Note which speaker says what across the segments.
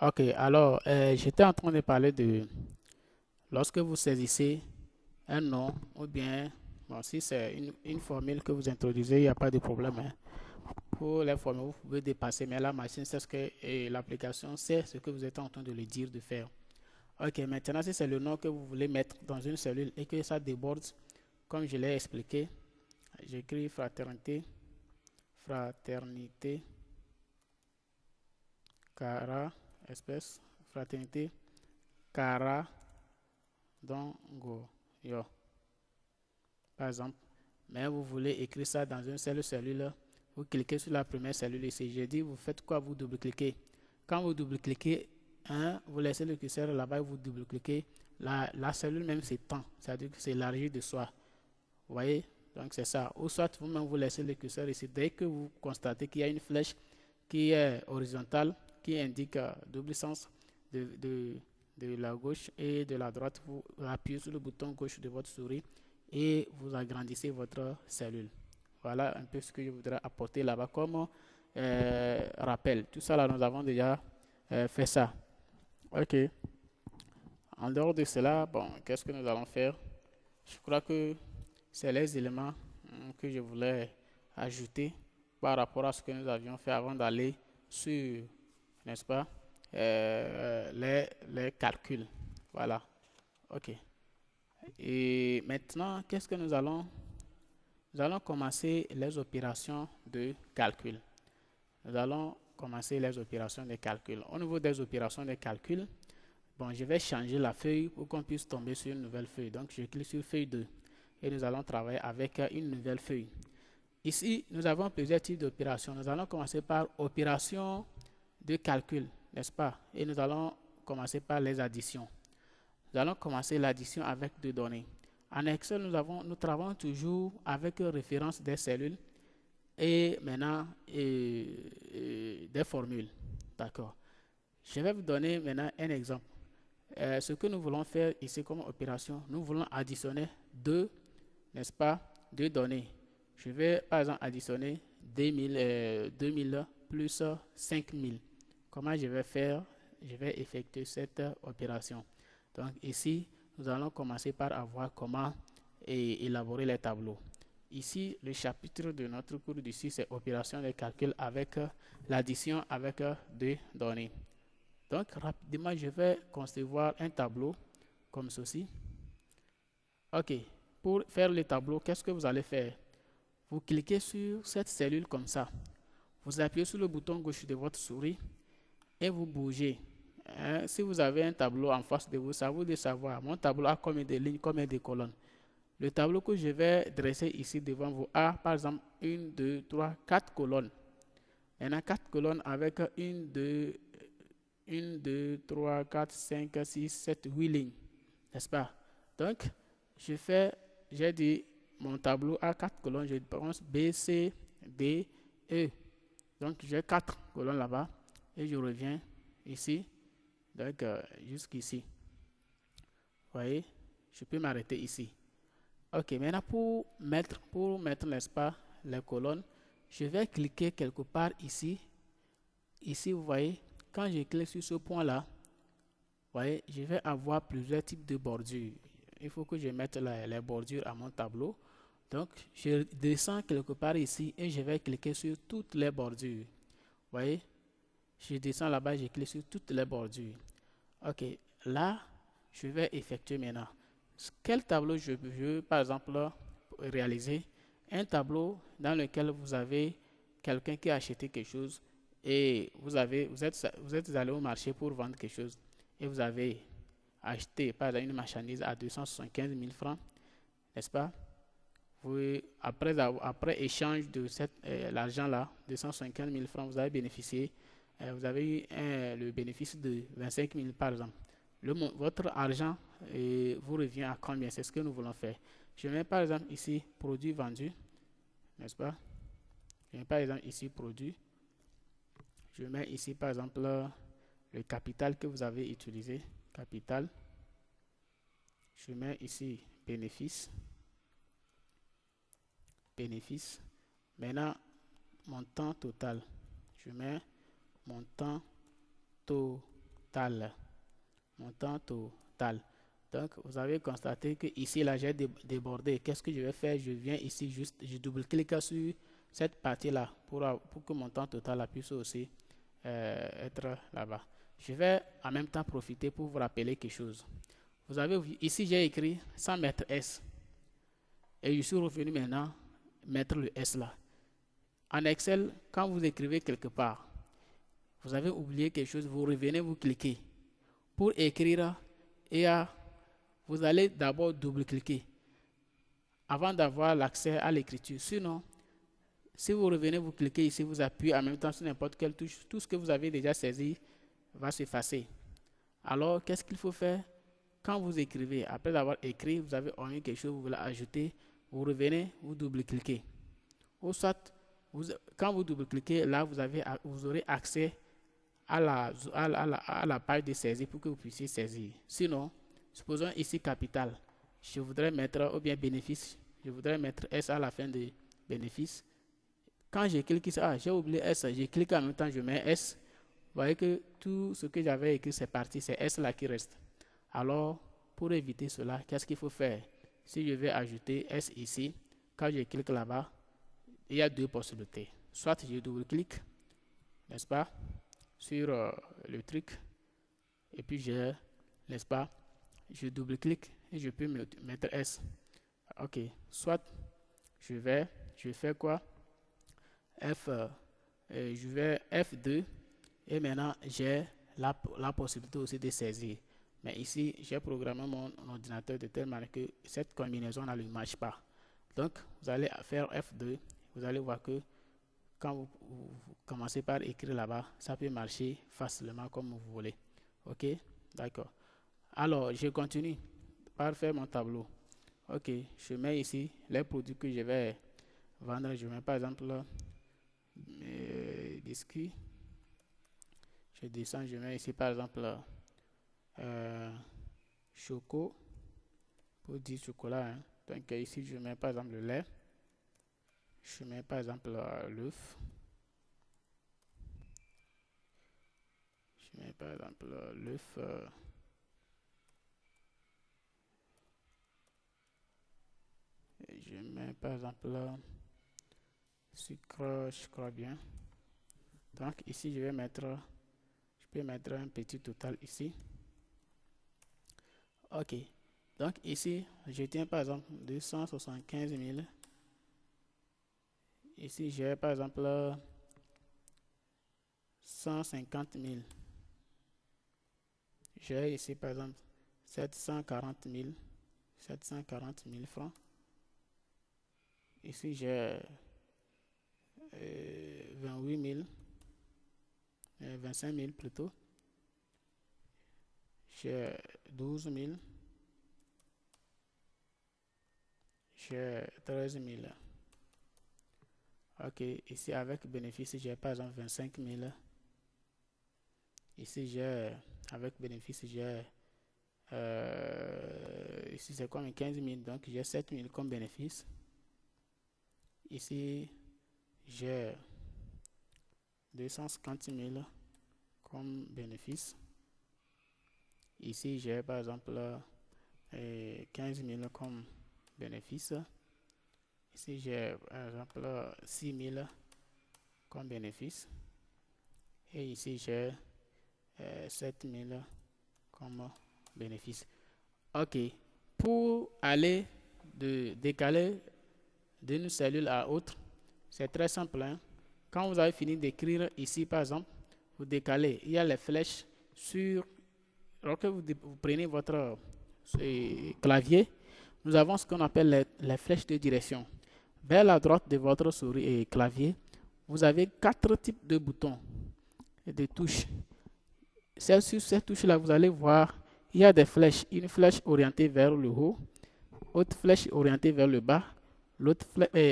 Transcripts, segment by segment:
Speaker 1: Ok, alors j'étais en train de parler de lorsque vous saisissez un nom ou bien, bon, si c'est une formule que vous introduisez, il n'y a pas de problème, hein. Pour les formules, vous pouvez dépasser, mais la machine sait ce que et l'application sait ce que vous êtes en train de lui dire de faire. Ok, maintenant, si c'est le nom que vous voulez mettre dans une cellule et que ça déborde, comme je l'ai expliqué, j'écris fraternité, fraternité, cara, espèce, fraternité, cara, dongo, yo, par exemple. Mais vous voulez écrire ça dans une seule cellule, vous cliquez sur la première cellule ici. J'ai dit, vous faites quoi? Vous double-cliquez. Quand vous double-cliquez, hein, vous laissez le curseur là-bas et vous double-cliquez. La cellule même s'étend, c'est-à-dire que c'est élargi de soi. Vous voyez? Donc c'est ça. Ou soit vous-même vous laissez le curseur ici. Dès que vous constatez qu'il y a une flèche qui est horizontale, qui indique double sens de, de, de la gauche et de la droite, vous appuyez sur le bouton gauche de votre souris et vous agrandissez votre cellule. Voilà un peu ce que je voudrais apporter là-bas comme rappel. Tout ça là, nous avons déjà fait ça. Ok. En dehors de cela, bon, qu'est-ce que nous allons faire? Je crois que c'est les éléments que je voulais ajouter par rapport à ce que nous avions fait avant d'aller sur, n'est-ce pas, les calculs. Voilà. OK. Et maintenant, qu'est-ce que nous allons? Nous allons commencer les opérations de calcul. Nous allons commencer les opérations de calcul. Au niveau des opérations de calcul, bon, je vais changer la feuille pour qu'on puisse tomber sur une nouvelle feuille. Donc, je clique sur feuille 2 et nous allons travailler avec une nouvelle feuille. Ici, nous avons plusieurs types d'opérations. Nous allons commencer par opération de calcul, n'est-ce pas? Et nous allons commencer par les additions. Nous allons commencer l'addition avec deux données. En Excel, nous travaillons toujours avec référence des cellules et maintenant des formules. D'accord. Je vais vous donner maintenant un exemple. Ce que nous voulons faire ici comme opération, nous voulons additionner deux, n'est-ce pas, deux données. Je vais par exemple additionner 2000 plus 5000. Comment je vais faire? Je vais effectuer cette opération. Donc ici, nous allons commencer par avoir comment élaborer les tableaux. Ici, le chapitre de notre cours d'ici, c'est opération de calcul avec l'addition avec deux données. Donc, rapidement, je vais concevoir un tableau comme ceci. OK. Pour faire le tableau, qu'est-ce que vous allez faire? Vous cliquez sur cette cellule comme ça. Vous appuyez sur le bouton gauche de votre souris et vous bougez. Hein, si vous avez un tableau en face de vous, ça vous de savoir. Mon tableau a combien de lignes, combien de colonnes. Le tableau que je vais dresser ici devant vous a, par exemple, une, deux, trois, quatre colonnes. Il y en a quatre colonnes avec une, deux, trois, quatre, cinq, six, sept, huit lignes. N'est-ce pas? Donc, j'ai dit, mon tableau a quatre colonnes, je pense B, C, D, E. Donc, j'ai quatre colonnes là-bas et je reviens ici, donc jusqu'ici. Vous voyez, je peux m'arrêter ici. Ok, maintenant pour mettre, n'est-ce pas, les colonnes, je vais cliquer quelque part ici. Ici, vous voyez, quand je clique sur ce point-là, vous voyez, je vais avoir plusieurs types de bordures. Il faut que je mette les bordures à mon tableau. Donc, je descends quelque part ici et je vais cliquer sur toutes les bordures. Vous voyez, je descends là-bas, je clique sur toutes les bordures. Ok, là, je vais effectuer maintenant. Quel tableau je veux, par exemple, réaliser? Un tableau dans lequel vous avez quelqu'un qui a acheté quelque chose et vous êtes allé au marché pour vendre quelque chose et vous avez acheté, par exemple, une marchandise à 275 000 francs, n'est-ce pas? Après échange de l'argent-là, 250 000 francs, vous avez bénéficié, vous avez eu le bénéfice de 25 000 par exemple. Votre argent vous revient à combien? C'est ce que nous voulons faire. Je mets par exemple ici produit vendu, n'est-ce pas? Je mets par exemple ici produit. Je mets ici par exemple le capital que vous avez utilisé, capital. Je mets ici bénéfice, bénéfice. Maintenant, montant total. Je mets montant total. total. Montant total. Donc, vous avez constaté que ici, là, j'ai débordé. Qu'est-ce que je vais faire? Je viens ici, juste, je double-clique sur cette partie-là pour que mon temps total puisse aussi être là-bas. Je vais en même temps profiter pour vous rappeler quelque chose. Vous avez vu, ici, j'ai écrit sans mettre S. Et je suis revenu maintenant mettre le S là. En Excel, quand vous écrivez quelque part, vous avez oublié quelque chose, vous revenez, vous cliquez. Pour écrire, vous allez d'abord double-cliquer avant d'avoir l'accès à l'écriture. Sinon, si vous revenez, vous cliquez ici, vous appuyez en même temps sur n'importe quelle touche, tout ce que vous avez déjà saisi va s'effacer. Alors, qu'est-ce qu'il faut faire? Quand vous écrivez, après avoir écrit, vous avez omis quelque chose, vous voulez ajouter, vous revenez, vous double-cliquez. Ou soit, quand vous double-cliquez, là, vous aurez accès à la page de saisie pour que vous puissiez saisir. Sinon, supposons ici capital, je voudrais mettre, ou bien bénéfice, je voudrais mettre S à la fin de bénéfice. Quand je clique ici, j'ai oublié S, je clique en même temps, je mets S. Vous voyez que tout ce que j'avais écrit, c'est parti, c'est S là qui reste. Alors, pour éviter cela, qu'est-ce qu'il faut faire? Si je vais ajouter S ici, quand je clique là-bas, il y a deux possibilités. Soit je double-clique, n'est-ce pas, sur le truc, et puis n'est-ce pas, je double-clique et je peux mettre S. Ok, soit je fais quoi? Je vais F2 et maintenant j'ai la possibilité aussi de saisir. Mais ici, j'ai programmé mon ordinateur de telle manière que cette combinaison ne marche pas. Donc, vous allez faire F2. Vous allez voir que quand vous commencez par écrire là-bas, ça peut marcher facilement comme vous voulez. Ok, d'accord. Alors, je continue par faire mon tableau. Ok, je mets ici les produits que je vais vendre. Je mets par exemple biscuits. Je descends, je mets ici par exemple choco pour 10 chocolats. Hein. Donc ici, je mets par exemple le lait. Je mets par exemple l'œuf. Je mets par exemple l'œuf. Je mets par exemple sucre, je crois bien. Donc ici, je peux mettre un petit total ici. Ok. Donc ici, je tiens par exemple 275 000. Ici, j'ai par exemple 150 000. J'ai ici par exemple 740 000 francs. Ici, j'ai 28 000, 25 000 plutôt. J'ai 12 000. J'ai 13 000. Ok, ici avec bénéfice, j'ai par exemple 25 000. Ici, avec bénéfice, ici c'est comme 15 000, donc j'ai 7 000 comme bénéfice. Ici, j'ai 250 000 comme bénéfice. Ici, j'ai par exemple 15 000 comme bénéfice. Ici, j'ai par exemple 6 000 comme bénéfice. Et ici, j'ai 7 000 comme bénéfice. Ok. Pour aller décaler d'une cellule à autre, c'est très simple. Hein? Quand vous avez fini d'écrire ici, par exemple, vous décalez. Il y a les flèches sur... Alors que vous prenez votre clavier, nous avons ce qu'on appelle les flèches de direction. Vers la droite de votre souris et clavier, vous avez 4 types de boutons et de touches. Sur ces touches-là, vous allez voir, il y a des flèches. Une flèche orientée vers le haut, autre flèche orientée vers le bas, l'autre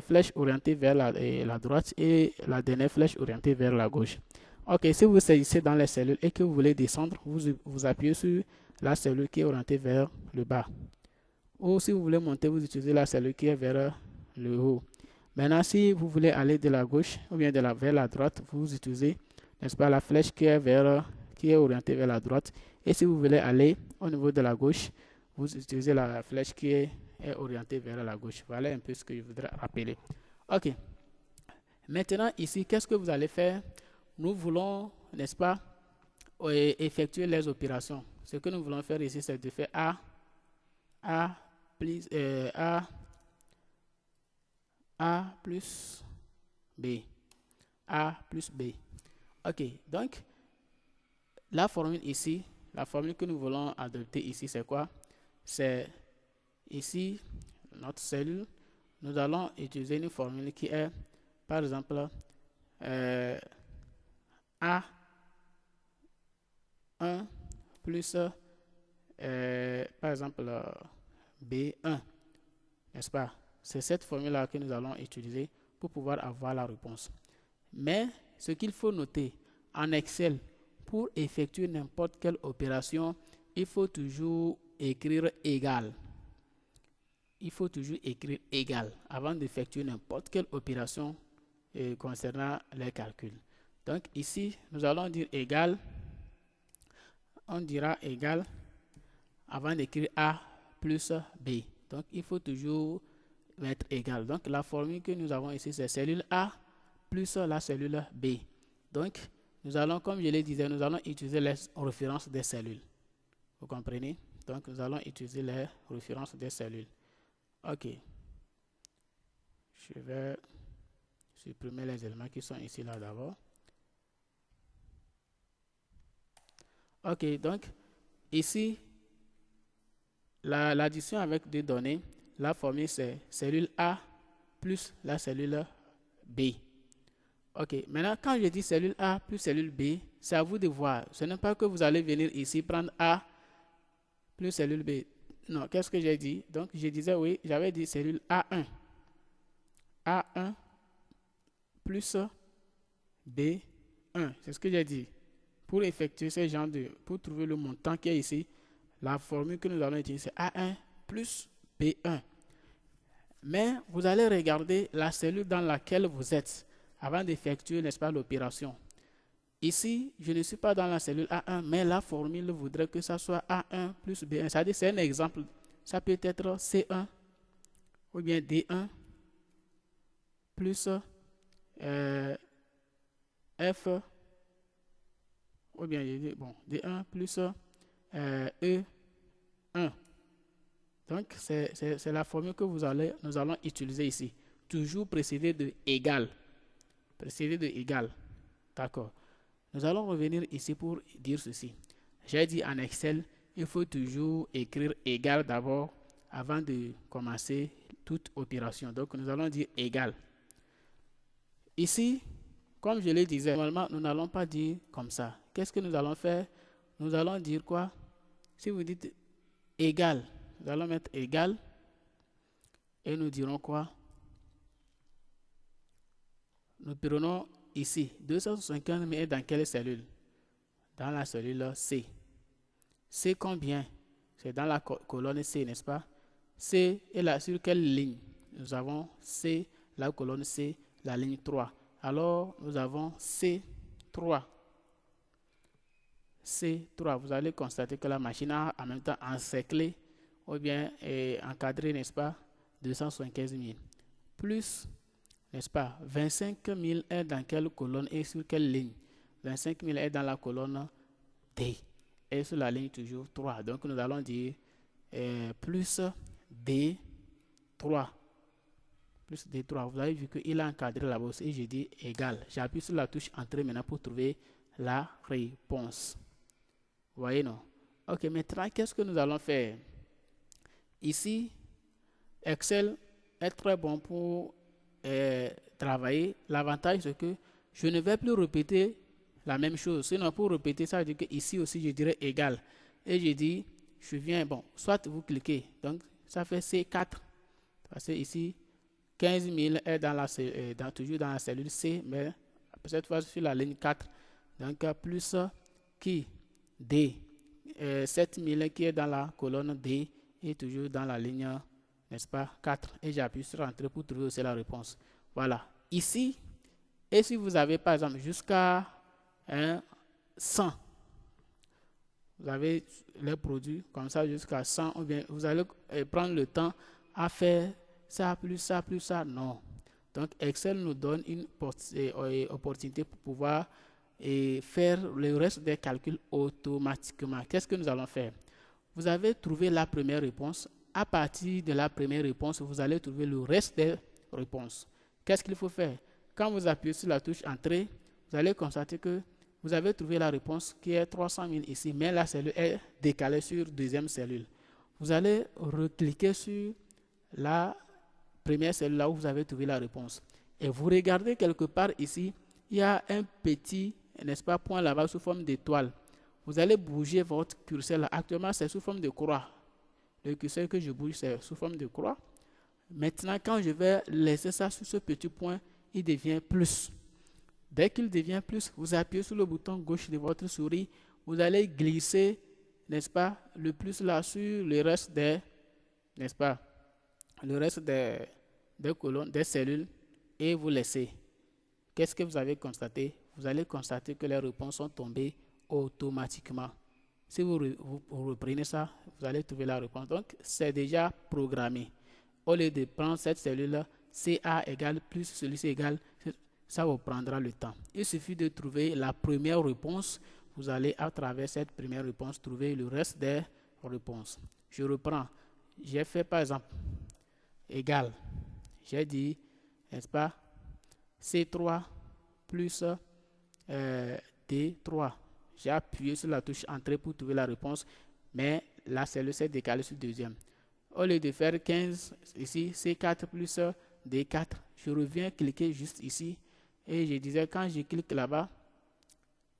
Speaker 1: flèche orientée vers la droite et la dernière flèche orientée vers la gauche. Ok, si vous saisissez dans les cellules et que vous voulez descendre, vous appuyez sur la cellule qui est orientée vers le bas. Ou si vous voulez monter, vous utilisez la cellule qui est vers le haut. Maintenant, si vous voulez aller de la gauche ou bien vers la droite, vous utilisez, n'est-ce pas, la flèche qui est vers qui est orientée vers la droite. Et si vous voulez aller au niveau de la gauche, vous utilisez la flèche qui est orientée vers la gauche. Voilà un peu ce que je voudrais rappeler. Ok. Maintenant, ici, qu'est-ce que vous allez faire? Nous voulons, n'est-ce pas, effectuer les opérations. Ce que nous voulons faire ici, c'est de faire A plus, A plus B. A plus B. Ok, donc, la formule ici, la formule que nous voulons adopter ici, c'est quoi? C'est ici, notre cellule, nous allons utiliser une formule qui est, par exemple, A1 plus, par exemple, B1, n'est-ce pas? C'est cette formule-là que nous allons utiliser pour pouvoir avoir la réponse. Mais ce qu'il faut noter, en Excel, pour effectuer n'importe quelle opération, il faut toujours écrire égal. Il faut toujours écrire égal avant d'effectuer n'importe quelle opération concernant les calculs. Donc ici, nous allons dire égal. On dira égal avant d'écrire A plus B. Donc il faut toujours mettre égal. Donc la formule que nous avons ici, c'est cellule A plus la cellule B. Donc nous allons, comme je le disais, nous allons utiliser les références des cellules. Vous comprenez? Donc nous allons utiliser les références des cellules. Ok. Je vais supprimer les éléments qui sont ici là d'abord. Ok, donc ici, l'addition avec deux données, la formule c'est cellule A plus la cellule B. Ok, maintenant quand je dis cellule A plus cellule B, c'est à vous de voir. Ce n'est pas que vous allez venir ici prendre A plus cellule B. Non, qu'est-ce que j'ai dit? Donc je disais oui, j'avais dit cellule A1. A1 plus B1. C'est ce que j'ai dit. Pour effectuer ce genre de, pour trouver le montant qui est ici, la formule que nous allons utiliser, c'est A1 plus B1. Mais vous allez regarder la cellule dans laquelle vous êtes avant d'effectuer, n'est-ce pas, l'opération. Ici, je ne suis pas dans la cellule A1, mais la formule voudrait que ça soit A1 plus B1. C'est-à-dire, c'est un exemple. Ça peut être C1 ou bien D1 plus F, ou bien bon, D1 plus E1. Donc, c'est la formule que nous allons utiliser ici. Toujours précédé de égal. Précédé de égal. D'accord. Nous allons revenir ici pour dire ceci. J'ai dit en Excel, il faut toujours écrire égal d'abord avant de commencer toute opération. Donc, nous allons dire égal. Ici, comme je le disais, normalement, nous n'allons pas dire comme ça. Qu'est-ce que nous allons faire? Nous allons dire quoi? Si vous dites égal, nous allons mettre égal et nous dirons quoi? Nous prenons ici 275 mais dans quelle cellule? Dans la cellule C. C combien? C'est dans la colonne C, n'est-ce pas? C est là sur quelle ligne? Nous avons C, la colonne C, la ligne 3. Alors, nous avons C3. C3, vous allez constater que la machine a en même temps encerclé ou bien encadré, n'est-ce pas, 275 000. Plus, n'est-ce pas, 25 000 est dans quelle colonne et sur quelle ligne? 25 000 est dans la colonne D et sur la ligne toujours 3. Donc, nous allons dire plus D3. Plus D3. Vous avez vu qu'il a encadré là-bas et j'ai dit égal. J'appuie sur la touche entrée maintenant pour trouver la réponse. Vous voyez, non? Ok, maintenant, qu'est-ce que nous allons faire? Ici, Excel est très bon pour travailler. L'avantage, c'est que je ne vais plus répéter la même chose. Sinon, pour répéter, ça veut dire que ici aussi, je dirais égal. Et je dis, je viens, bon, soit vous cliquez. Donc, ça fait C4. Parce que ici, 15 000 est toujours dans la cellule C, mais cette fois sur la ligne 4. Donc, plus qui? D. 7 000 qui est dans la colonne D et toujours dans la ligne, n'est-ce pas, 4. Et j'appuie sur Entrée pour trouver aussi la réponse. Voilà. Ici, et si vous avez par exemple jusqu'à 100, vous avez les produits comme ça jusqu'à 100, ou bien vous allez prendre le temps à faire ça plus ça plus ça. Non. Donc Excel nous donne une opportunité pour pouvoir faire le reste des calculs automatiquement. Qu'est-ce que nous allons faire? Vous avez trouvé la première réponse. À partir de la première réponse, vous allez trouver le reste des réponses. Qu'est-ce qu'il faut faire? Quand vous appuyez sur la touche Entrée, vous allez constater que vous avez trouvé la réponse qui est 300 000 ici, mais la cellule est décalée sur deuxième cellule. Vous allez recliquer sur la première cellule là où vous avez trouvé la réponse. Et vous regardez quelque part ici, il y a un petit, n'est-ce pas, point là-bas sous forme d'étoile. Vous allez bouger votre curseur là. Actuellement, c'est sous forme de croix. Le curseur que je bouge, c'est sous forme de croix. Maintenant, quand je vais laisser ça sur ce petit point, il devient plus. Dès qu'il devient plus, vous appuyez sur le bouton gauche de votre souris. Vous allez glisser, n'est-ce pas, le plus là sur le reste des, n'est-ce pas, le reste des colonnes, des cellules, et vous laissez. Qu'est-ce que vous avez constaté? Vous allez constater que les réponses sont tombées automatiquement. Si vous reprenez ça, vous allez trouver la réponse. Donc, c'est déjà programmé. Au lieu de prendre cette cellule-là, CA égale plus celui-ci égale, ça vous prendra le temps. Il suffit de trouver la première réponse. Vous allez, à travers cette première réponse, trouver le reste des réponses. Je reprends. J'ai fait, par exemple, égal. J'ai dit, n'est-ce pas, C3 plus D3. J'ai appuyé sur la touche Entrée pour trouver la réponse, mais la cellule s'est décalée sur deuxième. Au lieu de faire 15 ici, C4 plus D4, je reviens cliquer juste ici et je disais quand je clique là-bas,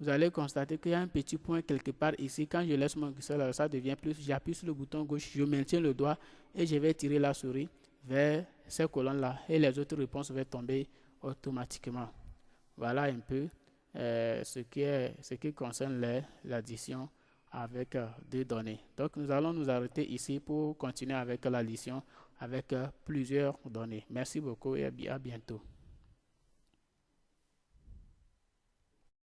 Speaker 1: vous allez constater qu'il y a un petit point quelque part ici. Quand je laisse mon curseur là, ça devient plus. J'appuie sur le bouton gauche, je maintiens le doigt et je vais tirer la souris vers ces colonnes-là et les autres réponses vont tomber automatiquement. Voilà un peu ce qui concerne l'addition avec deux données. Donc, nous allons nous arrêter ici pour continuer avec l'addition avec plusieurs données. Merci beaucoup et à bientôt.